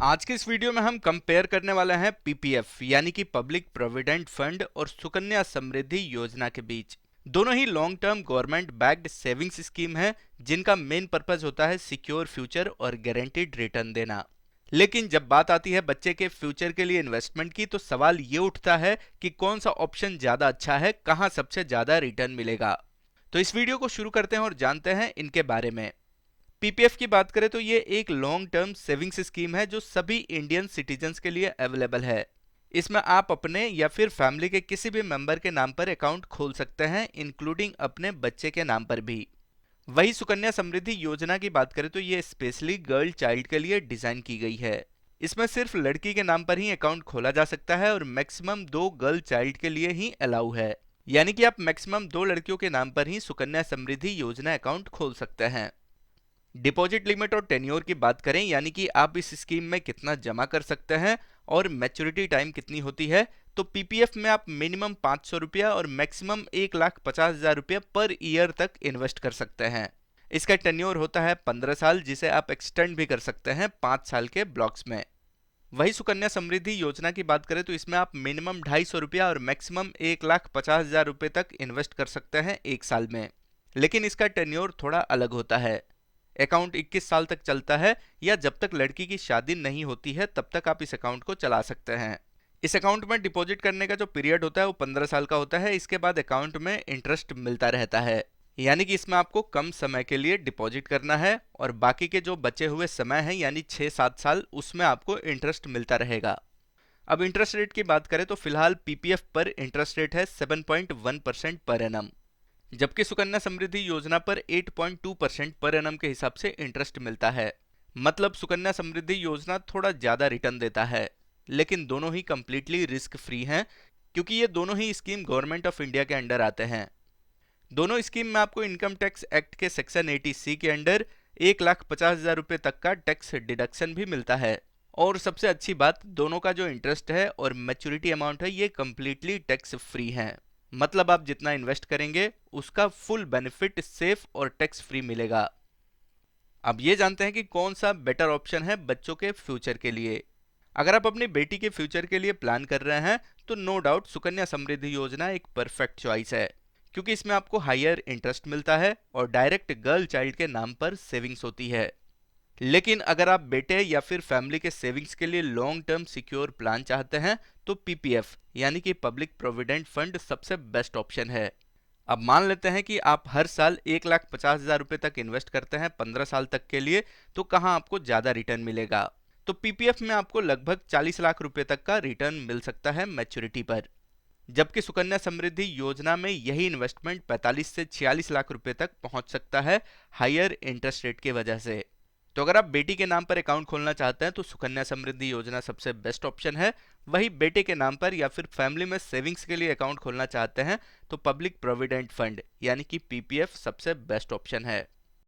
आज के इस वीडियो में हम कंपेयर करने वाले हैं पीपीएफ यानी कि पब्लिक प्रोविडेंट फंड और सुकन्या समृद्धि योजना के बीच। दोनों ही long term government backed savings scheme है जिनका मेन पर्पस होता है सिक्योर फ्यूचर और गारंटीड रिटर्न देना। लेकिन जब बात आती है बच्चे के फ्यूचर के लिए इन्वेस्टमेंट की तो सवाल ये उठता है कि कौन सा ऑप्शन ज्यादा अच्छा है, कहां सबसे ज्यादा रिटर्न मिलेगा। तो इस वीडियो को शुरू करते हैं और जानते हैं इनके बारे में। पीपीएफ की बात करें तो ये एक लॉन्ग टर्म सेविंग्स स्कीम है जो सभी इंडियन सिटीजन्स के लिए अवेलेबल है। इसमें आप अपने या फिर फैमिली के किसी भी मेंबर के नाम पर अकाउंट खोल सकते हैं, इंक्लूडिंग अपने बच्चे के नाम पर भी। वही सुकन्या समृद्धि योजना की बात करें तो ये स्पेशली गर्ल चाइल्ड के लिए डिजाइन की गई है। इसमें सिर्फ लड़की के नाम पर ही अकाउंट खोला जा सकता है और मैक्सिमम 2 गर्ल चाइल्ड के लिए ही अलाउ है। यानी कि आप मैक्सिमम 2 लड़कियों के नाम पर ही सुकन्या समृद्धि योजना अकाउंट खोल सकते हैं। डिपॉजिट लिमिट और टेन्योर की बात करें यानी कि आप इस स्कीम में कितना जमा कर सकते हैं और मैच्योरिटी टाइम कितनी होती है, तो पीपीएफ में आप मिनिमम 500 रुपया और मैक्सिमम 1,50,000 रुपया पर ईयर तक इन्वेस्ट कर सकते हैं। इसका टेन्योर होता है 15 साल, जिसे आप एक्सटेंड भी कर सकते हैं 5 साल के ब्लॉक्स में। वही सुकन्या समृद्धि योजना की बात करें तो इसमें आप मिनिमम 250 रुपया और मैक्सिमम 1,50,000 रुपये तक इन्वेस्ट कर सकते हैं 1 साल में। लेकिन इसका टेन्योर थोड़ा अलग होता है। अकाउंट 21 साल तक चलता है या जब तक लड़की की शादी नहीं होती है तब तक आप इस अकाउंट को चला सकते हैं। इस अकाउंट में डिपॉजिट करने का जो पीरियड होता है वो 15 साल का होता है। इसके बाद अकाउंट में इंटरेस्ट मिलता रहता है। यानी कि इसमें आपको कम समय के लिए डिपॉजिट करना है और बाकी के जो बचे हुए समय है यानी 6-7 साल उसमें आपको इंटरेस्ट मिलता रहेगा। अब इंटरेस्ट रेट की बात करें तो फिलहाल पीपीएफ पर इंटरेस्ट रेट है 7.1% पर एनम, जबकि सुकन्या समृद्धि योजना पर 8.2% पर एनम के हिसाब से इंटरेस्ट मिलता है। मतलब सुकन्या समृद्धि योजना थोड़ा ज्यादा रिटर्न देता है, लेकिन दोनों ही कंप्लीटली रिस्क फ्री हैं क्योंकि ये दोनों ही स्कीम गवर्नमेंट ऑफ इंडिया के अंडर आते हैं। दोनों स्कीम में आपको इनकम टैक्स एक्ट के सेक्शन 80C के अंडर 1,50,000 रुपये तक का टैक्स डिडक्शन भी मिलता है। और सबसे अच्छी बात, दोनों का जो इंटरेस्ट है और मैच्योरिटी अमाउंट है ये कंप्लीटली टैक्स फ्री है। मतलब आप जितना इन्वेस्ट करेंगे उसका फुल बेनिफिट सेफ और टैक्स फ्री मिलेगा। अब ये जानते हैं कि कौन सा बेटर ऑप्शन है बच्चों के फ्यूचर के लिए। अगर आप अपनी बेटी के फ्यूचर के लिए प्लान कर रहे हैं तो नो डाउट सुकन्या समृद्धि योजना एक परफेक्ट चॉइस है, क्योंकि इसमें आपको हायर इंटरेस्ट मिलता है और डायरेक्ट गर्ल चाइल्ड के नाम पर सेविंग्स होती है। लेकिन अगर आप बेटे या फिर फैमिली के सेविंग्स के लिए लॉन्ग टर्म सिक्योर प्लान चाहते हैं तो पीपीएफ यानी कि पब्लिक प्रोविडेंट फंड सबसे बेस्ट ऑप्शन है। अब मान लेते हैं कि आप हर साल 1,50,000 रुपये तक इन्वेस्ट करते हैं 15 साल तक के लिए, तो कहां आपको ज्यादा रिटर्न मिलेगा। तो पीपीएफ में आपको लगभग 40 लाख रुपए तक का रिटर्न मिल सकता है मैच्योरिटी पर, जबकि सुकन्या समृद्धि योजना में यही इन्वेस्टमेंट 45 से 46 लाख रुपए तक पहुंच सकता है हायर इंटरेस्ट रेट की वजह से। तो अगर आप बेटी के नाम पर अकाउंट खोलना चाहते हैं तो सुकन्या समृद्धि योजना सबसे बेस्ट ऑप्शन है। वही बेटे के नाम पर या फिर फैमिली में सेविंग्स के लिए अकाउंट खोलना चाहते हैं तो पब्लिक प्रोविडेंट फंड यानी कि पीपीएफ सबसे बेस्ट ऑप्शन है।